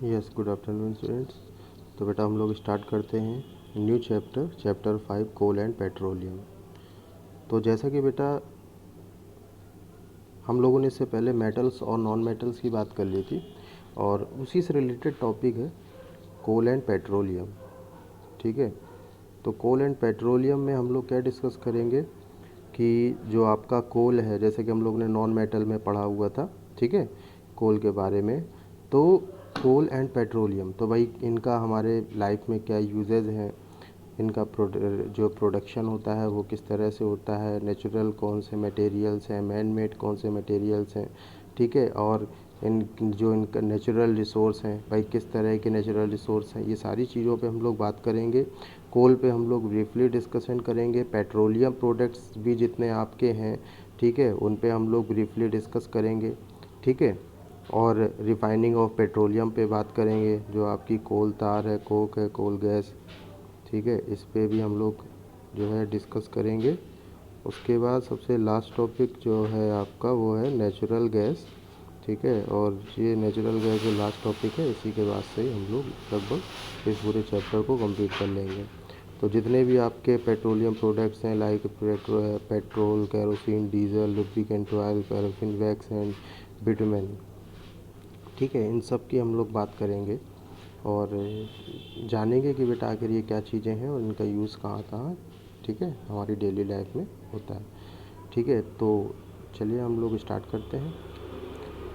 Yes, good afternoon students. तो बेटा हम लोग स्टार्ट करते हैं new chapter 5 coal and petroleum. तो जैसा कि बेटा हम लोगों ने इससे पहले मेटल्स और नॉन मेटल्स की बात कर ली थी, और उसी से रिलेटेड टॉपिक है कोल एंड पेट्रोलियम। ठीक है, तो कोल एंड पेट्रोलियम में हम लोग क्या डिस्कस करेंगे कि जो आपका कोल है, जैसे कि हम लोग ने नॉन मेटल में पढ़ा हुआ था, ठीक है, कोल के बारे में। तो कोल एंड पेट्रोलियम, तो भाई इनका हमारे लाइफ में क्या यूजेज हैं, इनका जो प्रोडक्शन होता है वो किस तरह से होता है, नेचुरल कौन से मटेरियल्स हैं, मैन मेड कौन से मटेरियल्स हैं, ठीक है, और इनका नेचुरल रिसोर्स हैं, भाई किस तरह के नेचुरल रिसोर्स हैं, ये सारी चीज़ों पे हम लोग बात करेंगे। कोल पे हम लोग ब्रीफली डिस्कशन करेंगे, पेट्रोलियम प्रोडक्ट्स भी जितने आपके हैं, ठीक है, उन पे हम लोग ब्रीफली डिस्कस करेंगे, ठीक है, और रिफाइनिंग ऑफ पेट्रोलियम पे बात करेंगे, जो आपकी कोल तार है, कोक है, कोल गैस, ठीक है, इस पे भी हम लोग जो है डिस्कस करेंगे। उसके बाद सबसे लास्ट टॉपिक जो है आपका वो है नेचुरल गैस, ठीक है, और ये नेचुरल गैस जो लास्ट टॉपिक है, इसी के बाद से ही हम लोग लगभग इस पूरे चैप्टर को कंप्लीट कर लेंगे। तो जितने भी आपके पेट्रोलियम प्रोडक्ट्स हैं, like petrol, kerosene, diesel, lubricant oil, paraffin wax and bitumen, ठीक है, इन सब की हम लोग बात करेंगे और जानेंगे कि बेटा आखिर ये क्या चीज़ें हैं और इनका यूज़ कहाँ कहाँ, ठीक है, हमारी डेली लाइफ में होता है। ठीक है, तो चलिए हम लोग स्टार्ट करते हैं।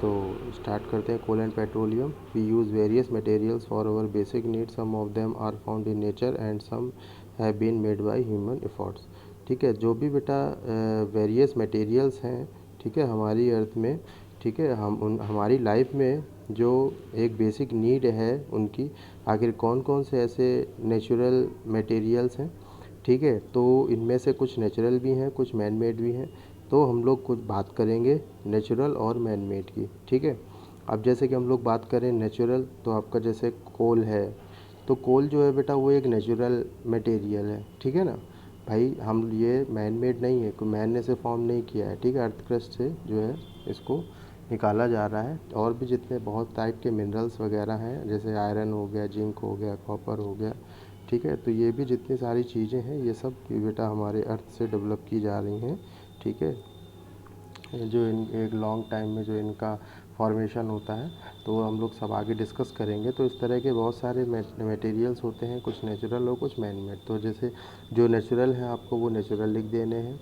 तो स्टार्ट करते हैं coal and petroleum. We use various materials for our basic needs, some of them are found in nature and some have been made by human efforts. ठीक है, जो भी बेटा वेरियस मटेरियल्स हैं, ठीक है, हमारी अर्थ में, ठीक है, हमारी लाइफ में जो एक बेसिक नीड है उनकी, आखिर कौन कौन से ऐसे नेचुरल मटेरियल्स हैं, ठीक है, तो इनमें से कुछ नेचुरल भी हैं, कुछ मैन मेड भी हैं। तो हम लोग कुछ बात करेंगे नेचुरल और मैन मेड की, ठीक है। अब जैसे कि हम लोग बात करें नेचुरल, तो आपका जैसे कोल है, तो कोल जो है बेटा वो एक नेचुरल मटेरियल है, ठीक है ना भाई। हम ये मैन मेड नहीं है, कोई मैन ने से फॉर्म नहीं किया है, ठीक है, अर्थ क्रस्ट से जो है इसको निकाला जा रहा है। और भी जितने बहुत टाइप के मिनरल्स वगैरह हैं, जैसे आयरन हो गया, जिंक हो गया, कॉपर हो गया, ठीक है, तो ये भी जितनी सारी चीज़ें हैं ये सब बेटा हमारे अर्थ से डेवलप की जा रही हैं, ठीक है। जो इन एक लॉन्ग टाइम में जो इनका फॉर्मेशन होता है, तो हम लोग सब आगे डिस्कस करेंगे। तो इस तरह के बहुत सारे मटेरियल्स होते हैं, कुछ नेचुरल और कुछ मैन मेड। तो जैसे जो नेचुरल है आपको वो नेचुरल लिख देने हैं,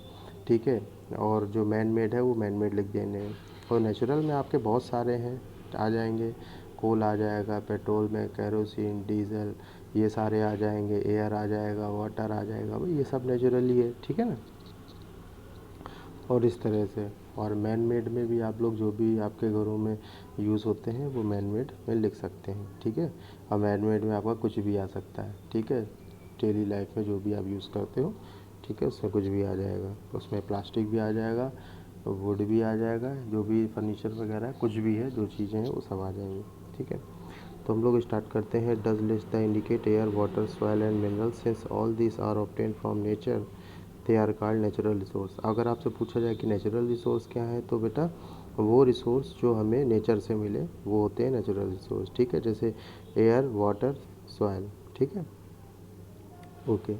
ठीक है, और जो मैन मेड है वो मैन मेड लिख देने हैं। और नेचुरल में आपके बहुत सारे हैं, आ जाएंगे, कोल आ जाएगा, पेट्रोल में कैरोसिन, डीजल, ये सारे आ जाएंगे, एयर आ जाएगा, वाटर आ जाएगा, भाई ये सब नेचुरली है, ठीक है ना। और इस तरह से, और मैन मेड में भी आप लोग जो भी आपके घरों में यूज़ होते हैं वो मैन मेड में लिख सकते हैं, ठीक है। और मैन मेड में आपका कुछ भी आ सकता है, ठीक है, डेली लाइफ में जो भी आप यूज़ करते हो, ठीक है, उसमें कुछ भी आ जाएगा। उसमें प्लास्टिक भी आ जाएगा, वुड भी आ जाएगा, जो भी फर्नीचर वगैरह कुछ भी है, जो चीज़ें हैं वो सब आ जाएंगी, ठीक है। तो हम लोग स्टार्ट करते हैं। Does list the indicate air, water, soil and minerals, since all this are obtained from nature they are called natural resource. अगर आपसे पूछा जाए कि नेचुरल रिसोर्स क्या है, तो बेटा वो रिसोर्स जो हमें नेचर से मिले वो होते हैं नेचुरल रिसोर्स, ठीक है, जैसे एयर, वाटर, सॉइल, ठीक है, ओके।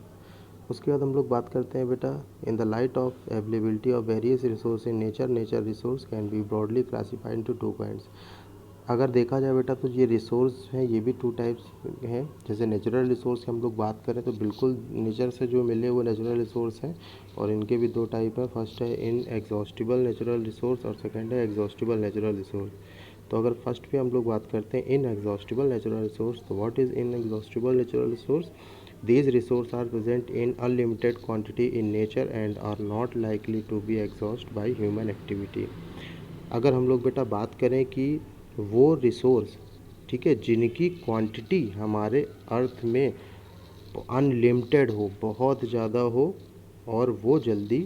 उसके बाद हम लोग बात करते हैं बेटा, in the light of availability of various resource in nature, nature resource can be broadly classified into two points. अगर देखा जाए बेटा तो ये रिसोर्स हैं, ये भी टू टाइप्स हैं। जैसे नेचुरल रिसोर्स की हम लोग बात करें तो बिल्कुल नेचर से जो मिले वो नेचुरल रिसोर्स हैं, और इनके भी दो टाइप हैं। फर्स्ट है इन एग्जॉस्टिबल नेचुरल रिसोर्स और सेकंड है एग्जॉस्टिबल नेचुरल रिसोर्स। तो अगर फर्स्ट पे हम लोग बात करते हैं इन एग्जॉस्टिबल नेचुरल रिसोर्स, तो what is in exhaustible natural resource? These resources are present in unlimited quantity in nature and are not likely to be exhausted by human activity। अगर हम लोग बेटा बात करें कि वो रिसोर्स, ठीक है, जिनकी क्वांटिटी हमारे अर्थ में अनलिमिटेड हो, बहुत ज़्यादा हो, और वो जल्दी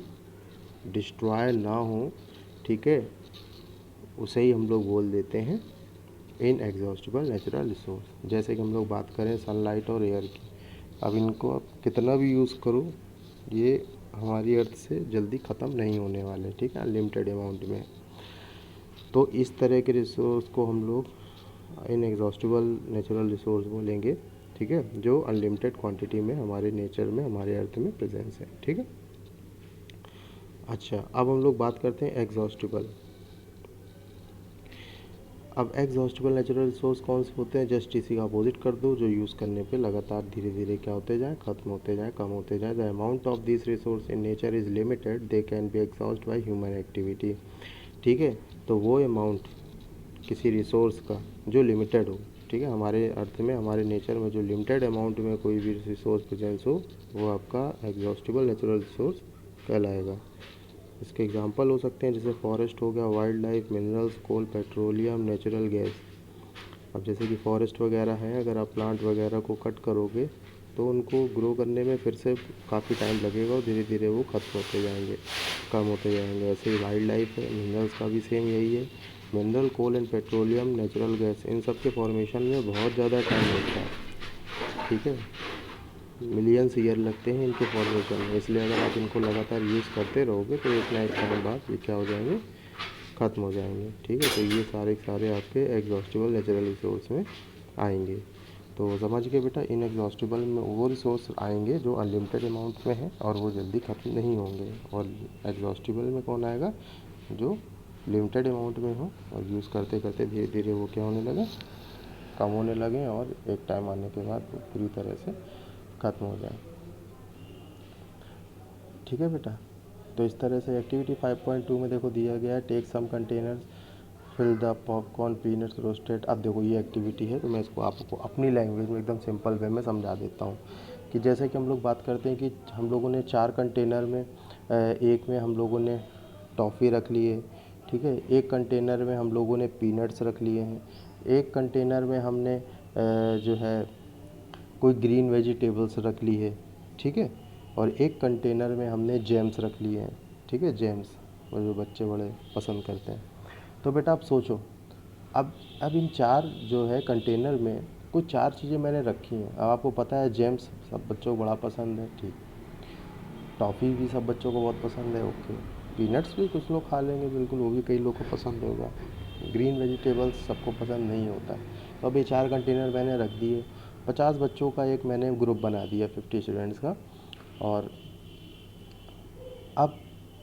डिस्ट्रॉय ना हो, ठीक है, उसे ही हम लोग बोल देते हैं इन एग्जॉस्टिबल नेचुरल रिसोर्स। जैसे कि हम लोग बात करें सनलाइट और एयर की, अब इनको आप कितना भी यूज़ करो, ये हमारी अर्थ से जल्दी ख़त्म नहीं होने वाले, ठीक है, अनलिमिटेड अमाउंट में। तो इस तरह के रिसोर्स को हम लोग इनएग्जॉस्टिबल नेचुरल रिसोर्स बोलेंगे, ठीक है, जो अनलिमिटेड क्वांटिटी में हमारे नेचर में, हमारे अर्थ में प्रेजेंस है, ठीक है। अच्छा, अब हम लोग बात करते हैं एग्जॉस्टिबल। अब एग्जॉस्टिबल नेचुरल रिसोर्स कौन से होते हैं? जस्ट इसी का अपोजिट कर दो, जो यूज़ करने पे लगातार धीरे धीरे क्या होते जाए, खत्म होते जाए, कम होते जाए। The amount of this resource in nature is limited, they can be exhaust by human activity, ठीक है। तो वो अमाउंट किसी रिसोर्स का जो लिमिटेड हो, ठीक है, हमारे अर्थ में, हमारे नेचर में जो लिमिटेड अमाउंट में कोई भी रिसोर्स प्रेजेंस हो, वो आपका एग्जॉस्टिबल नेचुरल रिसोर्स कहलाएगा। इसके एग्जांपल हो सकते हैं जैसे फॉरेस्ट हो गया, वाइल्ड लाइफ, मिनरल्स, कोल, पेट्रोलियम, नेचुरल गैस। अब जैसे कि फॉरेस्ट वगैरह हैं, अगर आप प्लांट वगैरह को कट करोगे तो उनको ग्रो करने में फिर से काफ़ी टाइम लगेगा और धीरे धीरे वो खत्म होते जाएंगे, कम होते जाएंगे। ऐसे ही वाइल्ड लाइफ है, मिनरल्स का भी सेम यही है। Mineral, coal and petroleum, natural gas, इन सब के फॉर्मेशन में बहुत ज़्यादा टाइम लगता है, ठीक है, मिलियंस ईयर लगते हैं इनके फॉर्मेशन में। इसलिए अगर आप इनको लगातार यूज़ करते रहोगे तो एक ना एक टाइम बाद ये क्या हो जाएंगे, ख़त्म हो जाएंगे, ठीक है। तो ये सारे सारे आपके एग्जॉस्टिबल नेचुरल रिसोर्स में आएंगे। तो समझ गए बेटा, इन एग्जॉस्टिबल में वो रिसोर्स आएंगे जो अनलिमिटेड अमाउंट में है और वो जल्दी ख़त्म नहीं होंगे, और एग्जॉस्टिबल में कौन आएगा, जो लिमिटेड अमाउंट में हो और यूज़ करते करते धीरे धीरे वो क्या होने लगे, कम होने लगे, और एक टाइम आने के बाद वो पूरी तरह से ख़त्म हो जाए, ठीक है बेटा। तो इस तरह से एक्टिविटी 5.2 में देखो दिया गया है, take some containers, fill the popcorn, peanuts roasted. अब देखो ये एक्टिविटी है, तो मैं इसको आपको अपनी लैंग्वेज में एकदम सिंपल वे में समझा देता हूँ कि जैसे कि हम लोग बात करते हैं कि हम लोगों ने 4 कंटेनर में, एक में हम लोगों ने टॉफ़ी रख ली है, ठीक है, एक कंटेनर में हम लोगों ने पीनट्स रख लिए हैं, एक कंटेनर में हमने जो है कोई ग्रीन वेजिटेबल्स रख ली है, ठीक है, और एक कंटेनर में हमने जेम्स रख लिए हैं, ठीक है, जेम्स, वो जो बच्चे बड़े पसंद करते हैं। तो बेटा आप सोचो, अब इन 4 जो है कंटेनर में कुछ 4 चीज़ें मैंने रखी हैं। अब आपको पता है जेम्स सब बच्चों को बड़ा पसंद है, ठीक, टॉफ़ी भी सब बच्चों को बहुत पसंद है, ओके, पीनट्स भी कुछ लोग खा लेंगे बिल्कुल, वो भी कई लोग को पसंद होगा, ग्रीन वेजिटेबल्स सबको पसंद नहीं होता। तो अब ये 4 कंटेनर मैंने रख दिए, 50 बच्चों का एक मैंने ग्रुप बना दिया, 50 स्टूडेंट्स का, और अब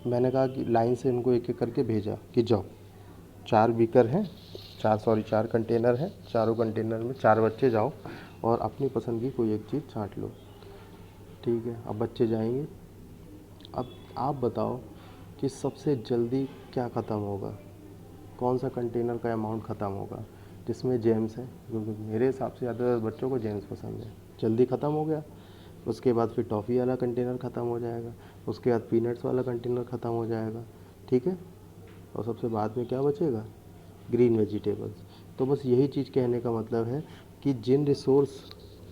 मैंने कहा कि लाइन से इनको एक एक करके भेजा कि जाओ, 4 बीकर हैं, 4 कंटेनर हैं, चारों कंटेनर में 4 बच्चे जाओ और अपनी पसंद की कोई एक चीज़ छांट लो, ठीक है। अब बच्चे जाएंगे, अब आप बताओ कि सबसे जल्दी क्या ख़त्म होगा, कौन सा कंटेनर का अमाउंट ख़त्म होगा जिसमें जेम्स है, क्योंकि मेरे हिसाब से ज़्यादातर बच्चों को जेम्स पसंद है, जल्दी ख़त्म हो गया। उसके बाद फिर टॉफ़ी वाला कंटेनर ख़त्म हो जाएगा, उसके बाद पीनट्स वाला कंटेनर ख़त्म हो जाएगा, ठीक है, और सबसे बाद में क्या बचेगा, ग्रीन वेजिटेबल्स। तो बस यही चीज़ कहने का मतलब है कि जिन रिसोर्स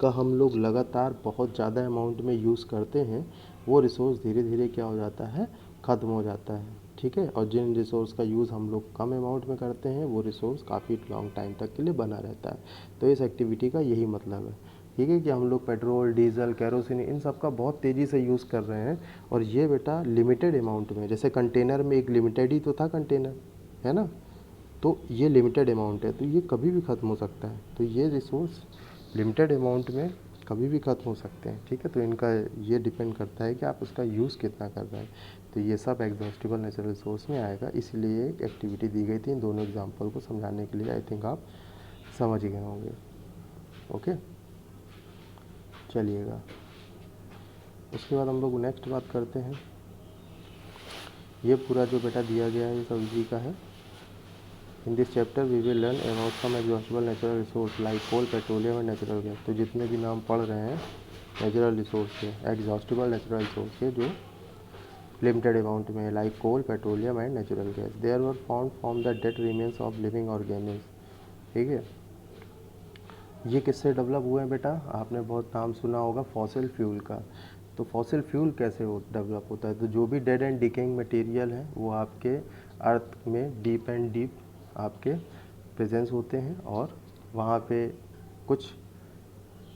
का हम लोग लगातार बहुत ज़्यादा अमाउंट में यूज़ करते हैं, वो रिसोर्स धीरे धीरे क्या हो जाता है, ख़त्म हो जाता है, ठीक है, और जिन रिसोर्स का यूज़ हम लोग कम अमाउंट में करते हैं, वो रिसोर्स काफ़ी लॉन्ग टाइम तक के लिए बना रहता है। तो इस एक्टिविटी का यही मतलब है, ठीक है, कि हम लोग पेट्रोल, डीजल, केरोसिन, इन सब का बहुत तेज़ी से यूज़ कर रहे हैं, और ये बेटा लिमिटेड अमाउंट में, जैसे कंटेनर में एक लिमिटेड ही तो था कंटेनर, है ना, तो ये लिमिटेड अमाउंट है, तो ये कभी भी ख़त्म हो सकता है। तो ये रिसोर्स लिमिटेड अमाउंट में कभी भी ख़त्म हो सकते हैं, ठीक है। तो इनका ये डिपेंड करता है कि आप उसका यूज़ कितना कर रहे हैं। तो ये सब एग्जॉस्टिबल नेचुरल रिसोर्स में आएगा, इसलिए एक एक्टिविटी दी गई थी इन दोनों एग्जाम्पल को समझाने के लिए। आई थिंक आप समझ गए होंगे, ओके, चलिएगा। उसके बाद हम लोग नेक्स्ट बात करते हैं, ये पूरा जो बेटा दिया गया है ये सब इसी का है। In this chapter we will learn about some exhaustible natural resource like coal, petroleum and natural gas. तो जितने भी नाम पढ़ रहे हैं नेचुरल रिसोर्स के, एग्जॉस्टिबल नेचुरल रिसोर्स के जो लिमिटेड अमाउंट में है, like coal, petroleum and natural gas, there were found from the dead remains of living organism, ठीक है। ये किससे डेवलप हुए हैं बेटा, आपने बहुत नाम सुना होगा फॉसिल फ्यूल का। तो फॉसिल फ्यूल कैसे डेवलप होता है, तो जो भी डेड एंड डिकेइंग मटेरियल है वो आपके अर्थ में डीप एंड डीप आपके प्रेजेंस होते हैं, और वहाँ पे कुछ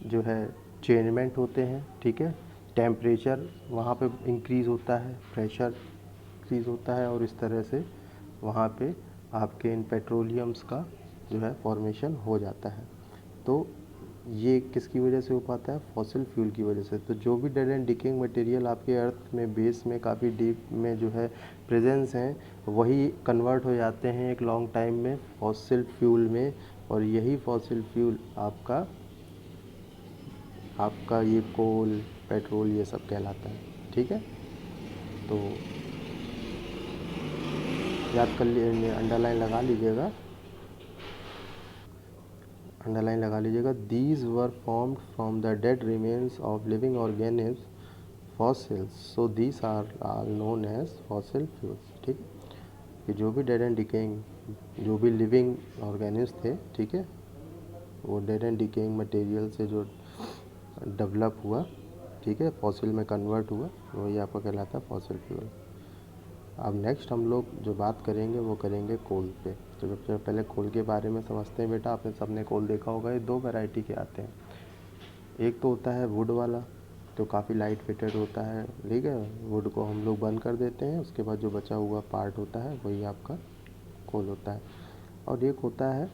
जो है चेंजमेंट होते हैं, ठीक है, टेम्परेचर वहाँ पे इंक्रीज़ होता है, प्रेशर इंक्रीज़ होता है, और इस तरह से वहाँ पे आपके इन पेट्रोलियम्स का जो है फॉर्मेशन हो जाता है। तो ये किसकी वजह से हो पाता है? फॉसिल फ्यूल की वजह से। तो जो भी डेड एंड डिकेइंग मटेरियल आपके अर्थ में बेस में काफ़ी डीप में जो है प्रेजेंस हैं, वही कन्वर्ट हो जाते हैं एक लॉन्ग टाइम में फॉसिल फ्यूल में, और यही फॉसिल फ्यूल आपका ये कोल, पेट्रोल, ये सब कहलाता है। ठीक है, तो याद कर लिए, अंडरलाइन लगा लीजिएगा। These were formed from the dead remains of living organism fossils, so these are known as fossil fuels. ठीक है, कि जो भी डेड एंड डिकेइंग, जो भी लिविंग ऑर्गेनिज्म थे, ठीक है, वो डेड एंड डिकेइंग मटेरियल से जो डेवलप हुआ, ठीक है, फॉसिल में कन्वर्ट हुआ, वही आपका कहलाता है फॉसिल फ्यूल। अब नेक्स्ट हम लोग जो बात करेंगे वो करेंगे कोल पे। तो सबसे पहले कोल के बारे में समझते हैं बेटा। आपने सबने कोल देखा होगा, ये दो वैरायटी के आते हैं। एक तो होता है वुड वाला, तो काफ़ी लाइट वेटेड होता है, ठीक है, वुड को हम लोग बर्न कर देते हैं, उसके बाद जो बचा हुआ पार्ट होता है वही आपका कोल होता है। और एक होता है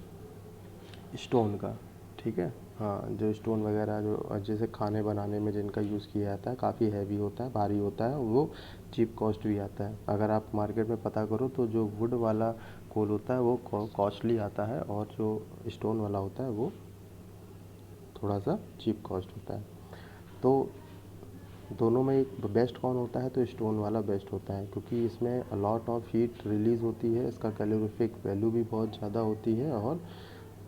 स्टोन का, ठीक है, हाँ, जो स्टोन वगैरह जो जैसे खाने बनाने में जिनका यूज़ किया जाता है, काफ़ी हैवी होता है, भारी होता है, वो चीप कॉस्ट भी आता है। अगर आप मार्केट में पता करो तो जो वुड वाला कोल होता है वो कॉस्टली आता है, और जो स्टोन वाला होता है वो थोड़ा सा चीप कॉस्ट होता है। तो दोनों में बेस्ट कौन होता है? तो स्टोन वाला बेस्ट होता है, क्योंकि इसमें अलॉट ऑफ हीट रिलीज़ होती है, इसका कैलोरीफिक वैल्यू भी बहुत ज़्यादा होती है, और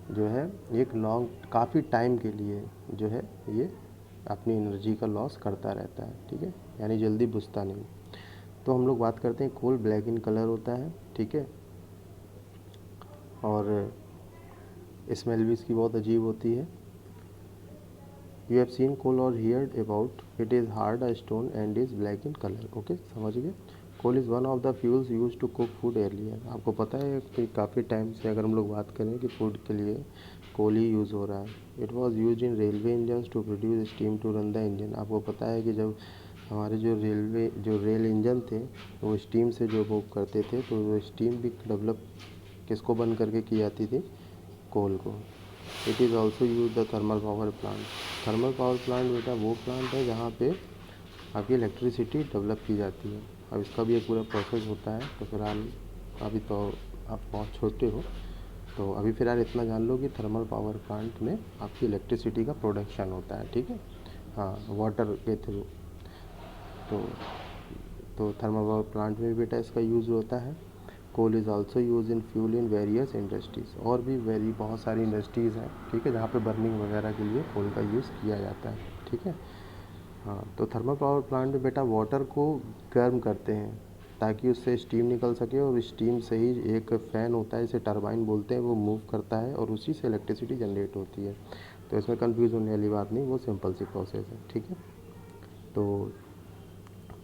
जो है एक लॉन्ग काफ़ी टाइम के लिए जो है ये अपनी एनर्जी का लॉस करता रहता है। ठीक है, यानी जल्दी बुझता नहीं। तो हम लोग बात करते हैं, कोल ब्लैक इन कलर होता है, ठीक है, और स्मेल भी इसकी बहुत अजीब होती है। यू हैव सीन कोल और heard about it is hard a stone and is black in colour. Okay, समझ गए। Coal is one of the fuels use to cook food earlier. आपको पता है कि काफ़ी टाइम से अगर हम लोग बात करें कि फूड के लिए कोल ही यूज़ हो रहा है। It was use in railway engine to produce steam to run the engine. आपको पता है कि जब हमारे जो रेल इंजन थे वो स्टीम से जो मूव करते थे, तो वो स्टीम भी डेवलप किसको बंद करके की जाती थी? कोल को। It is also use the thermal power plant. Thermal power plant बेटा वो प्लांट है जहाँ पे आपकी इलेक्ट्रिसिटी डेवलप की जाती है। अब इसका भी एक पूरा प्रोसेस होता है। तो फिलहाल अभी तो आप बहुत छोटे हो, तो अभी फ़िलहाल इतना जान लो कि थर्मल पावर प्लांट में आपकी इलेक्ट्रिसिटी का प्रोडक्शन होता है। ठीक है, हाँ, वाटर के थ्रू। तो थर्मल पावर प्लांट में भी बेटा इसका यूज़ होता है। Coal is also use in fuel in various industries. और भी बहुत सारी इंडस्ट्रीज़ हैं, ठीक है, जहाँ पे बर्निंग वगैरह के लिए कोल का यूज़ किया जाता है। ठीक है, हाँ, तो थर्मल पावर प्लांट में बेटा वाटर को गर्म करते हैं ताकि उससे स्टीम निकल सके, और स्टीम से ही एक फ़ैन होता है, इसे टरबाइन बोलते हैं, वो मूव करता है और उसी से इलेक्ट्रिसिटी जनरेट होती है। तो इसमें कंफ्यूज होने वाली बात नहीं, वो सिंपल सी प्रोसेस है। ठीक है, तो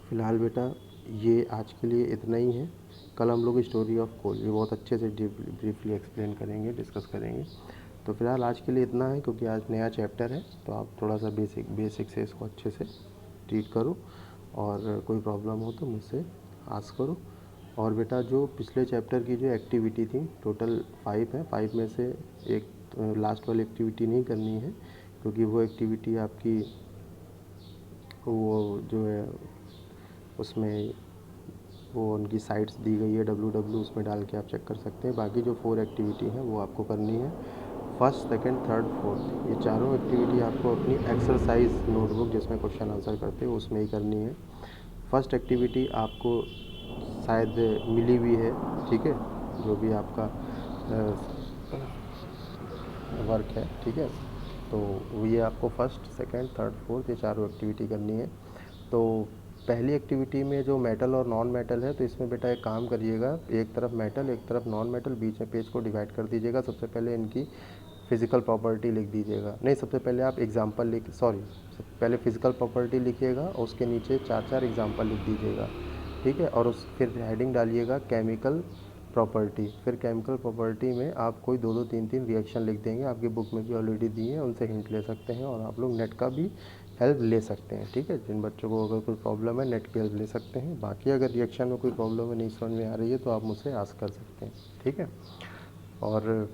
फ़िलहाल बेटा ये आज के लिए इतना ही है। कल हम लोग स्टोरी ऑफ कोल ये बहुत अच्छे से ब्रीफली एक्सप्लेन करेंगे, डिस्कस करेंगे। तो फ़िलहाल आज के लिए इतना है, क्योंकि आज नया चैप्टर है, तो आप थोड़ा सा बेसिक से इसको अच्छे से ट्रीट करो, और कोई प्रॉब्लम हो तो मुझसे आस्क करो। और बेटा जो पिछले चैप्टर की जो एक्टिविटी थी, टोटल 5 है, 5 में से एक लास्ट वाली एक्टिविटी नहीं करनी है, क्योंकि वो एक्टिविटी आपकी वो जो है उसमें वो उनकी साइट्स दी गई है www, उसमें डाल के आप चेक कर सकते हैं। बाकी जो 4 एक्टिविटी हैं वो आपको करनी है, फर्स्ट, सेकंड, थर्ड, फोर्थ, ये चारों एक्टिविटी आपको अपनी एक्सरसाइज नोटबुक जिसमें क्वेश्चन आंसर करते हो उसमें ही करनी है। फर्स्ट एक्टिविटी आपको शायद मिली भी है, ठीक है, जो भी आपका वर्क है, ठीक है, तो ये आपको फर्स्ट, सेकंड, थर्ड, फोर्थ ये चारों एक्टिविटी करनी है। तो पहली एक्टिविटी में जो मेटल और नॉन मेटल है, तो इसमें बेटा एक काम करिएगा, एक तरफ मेटल एक तरफ नॉन मेटल, बीच में पेज को डिवाइड कर दीजिएगा। सबसे पहले इनकी फिज़िकल प्रॉपर्टी लिख दीजिएगा, नहीं, सबसे पहले आप एग्जांपल पहले फिज़िकल प्रॉपर्टी लिखिएगा और उसके नीचे 4 एग्जांपल लिख दीजिएगा। ठीक है, और उस फिर हेडिंग डालिएगा केमिकल प्रॉपर्टी। फिर केमिकल प्रॉपर्टी में आप कोई 2-2 3-3 रिएक्शन लिख देंगे, आपकी बुक में भी ऑलरेडी दी है, उनसे हिंट ले सकते हैं, और आप लोग नेट का भी हेल्प ले सकते हैं। ठीक है, जिन बच्चों को अगर कोई प्रॉब्लम है नेट की हेल्प ले सकते हैं। बाकी अगर रिएक्शन में कोई प्रॉब्लम है, नहीं समझ में आ रही है, तो आप मुझसे आस्क कर सकते हैं। ठीक है, और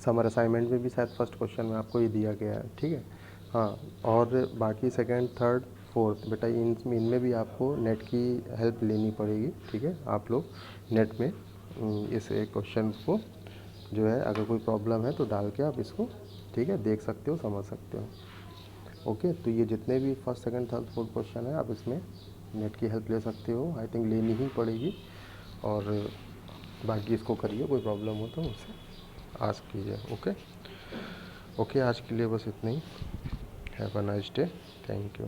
समर असाइनमेंट में भी शायद फर्स्ट क्वेश्चन में आपको ये दिया गया है, ठीक है। हाँ, और बाकी सेकंड थर्ड फोर्थ बेटा इनमें भी आपको नेट की हेल्प लेनी पड़ेगी, ठीक है। आप लोग नेट में इस एक क्वेश्चन को जो है अगर कोई प्रॉब्लम है तो डाल के आप इसको, ठीक है, देख सकते हो, समझ सकते हो। ओके, तो ये जितने भी first second third fourth question है आप इसमें नेट की हेल्प ले सकते हो, आई थिंक लेनी ही पड़ेगी। और बाकी इसको करिए, कोई प्रॉब्लम हो तो मुझसे आस्क कीजिए। ओके ओके, आज के लिए बस इतना ही। Have a nice day, thank you.